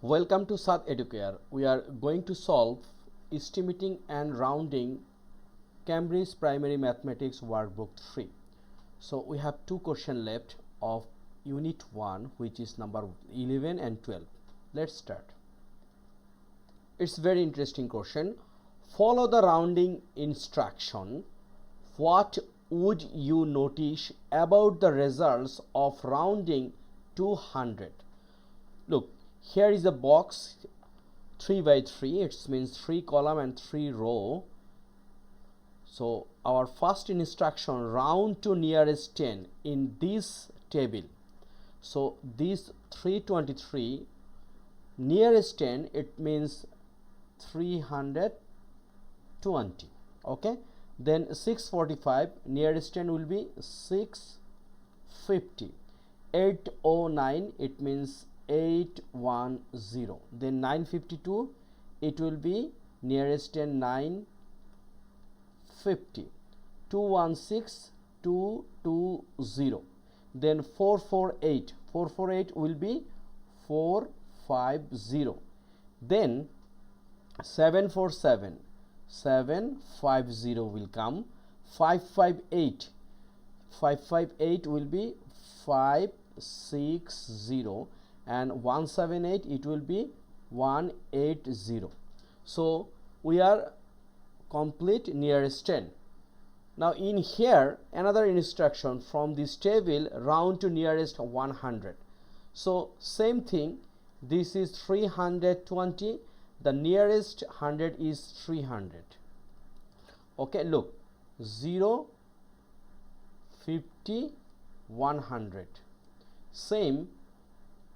Welcome to Saad Educare. We are going to solve estimating and rounding Cambridge Primary Mathematics Workbook 3. So we have two questions left of Unit 1, which is number 11 and 12. Let's start. It's very interesting question. Follow the rounding instruction. What would you notice about the results of rounding to 100? Look, here is a box 3 by 3. It means 3 column and 3 row. So our first instruction, round to nearest 10 in this table. So this 323 nearest 10, it means 320. Okay, then 645 nearest 10 will be 650. 809, it means 810. Then 952, it will be nearest 10 950. 216, 220. Then 448 will be 450. Then 747 750 will come. 558 will be 560, and 178 it will be 180. So we are complete nearest 10. Now in here another instruction from this table, round to nearest 100. So same thing, this is 320, the nearest 100 is 300. Okay, look, 0, 50, 100. Same,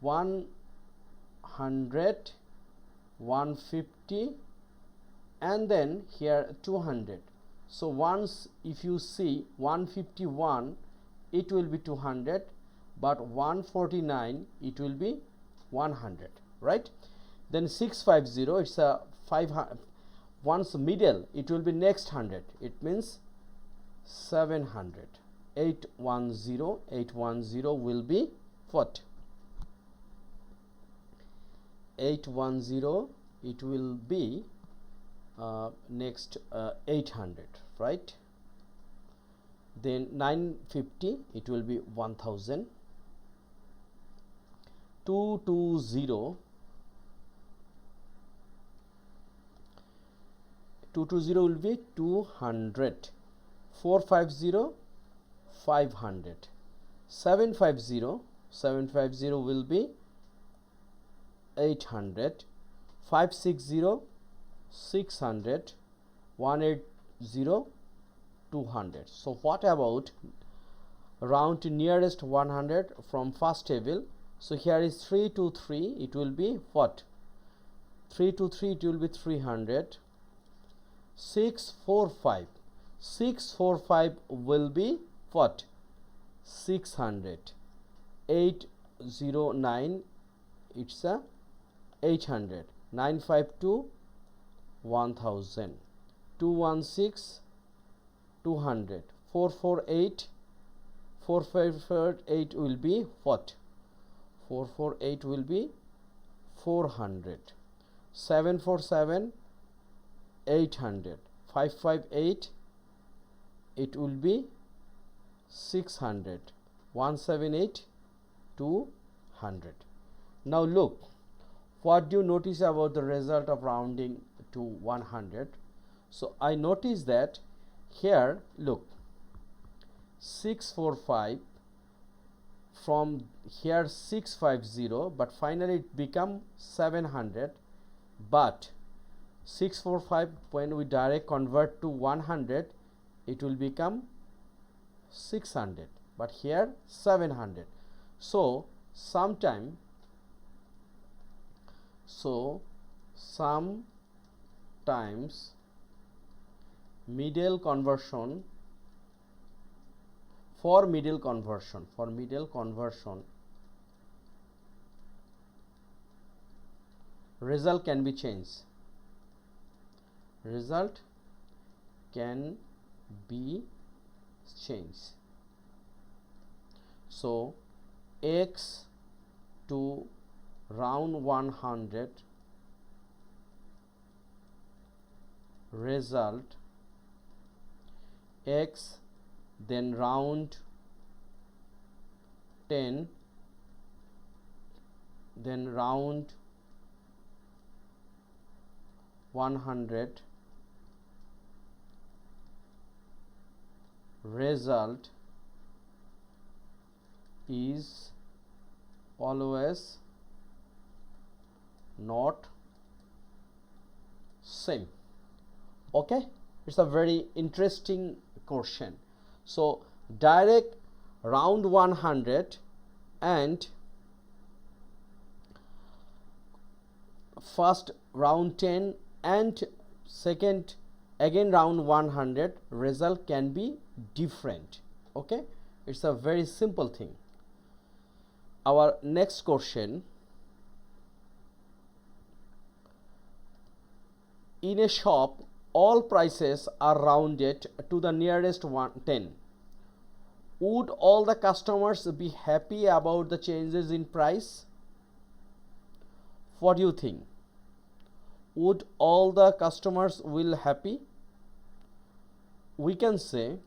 100, 150, and then here 200. So once if you see 151, it will be 200, but 149 it will be 100, right? Then 650, it's a 500. Once middle, it will be next 100, it means 700. 810 will be what? 810, it will be next 800, right? Then 950, it will be 1000. 220 will be 200. 450, 500. 750 will be 800. 560, 600. 180, 200. So what about round to nearest 100 from first table? So here is 323, it will be what? 323, it will be 300. 645 will be what? 600. 809, it's a 800. 952, 1000. 216, 200. 448 will be what? 448 will be 400. 747, 800. 558, it will be 600. 178, 200. Now look, what do you notice about the result of rounding to 100? So I notice that here, look, 645, from here 650, but finally it become 700. But 645, when we direct convert to 100, it will become 600, but here 700. So sometimes middle conversion, for middle conversion result can be changed. Result can be changed. So x to round 100, result x, then round 10, then round 100, result is always not same. Okay, it's a very interesting question. So direct round 100 and first round 10 and second again round 100, result can be different. Okay, it's a very simple thing. Our next question: in a shop all prices are rounded to the nearest 10. Would all the customers be happy about the changes in price? What do you think? Would all the customers will happy? We can say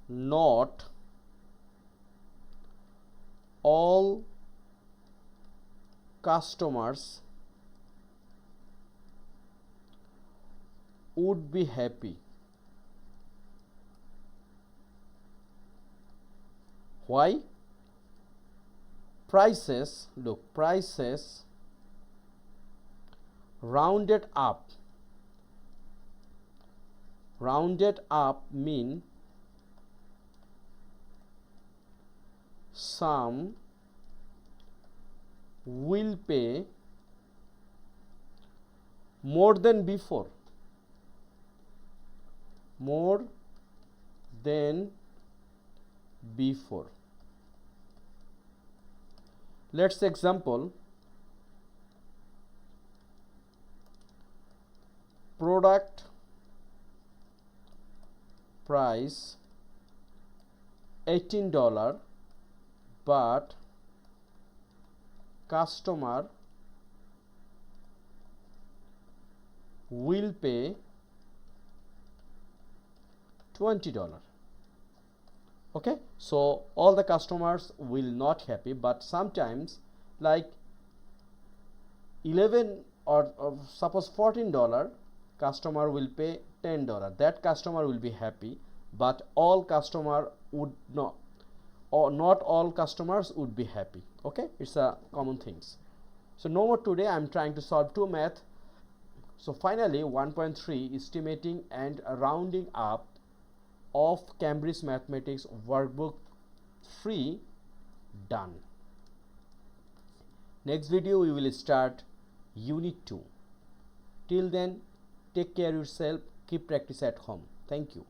not all customers would be happy. Why? Prices, look, prices rounded up mean some will pay more than before, more than before. Let's example: product price $18, but customer will pay $20. Okay, so all the customers will not happy, but sometimes like 11 or suppose $14, customer will pay $10. That customer will be happy, but all customer would not, or not all customers would be happy. Okay, it's a common things. So no more today. I'm trying to solve two math. So finally 1.3 estimating and rounding up of Cambridge Mathematics Workbook 3 done. Next video we will start Unit 2. Till then, take care of yourself, keep practice at home. Thank you.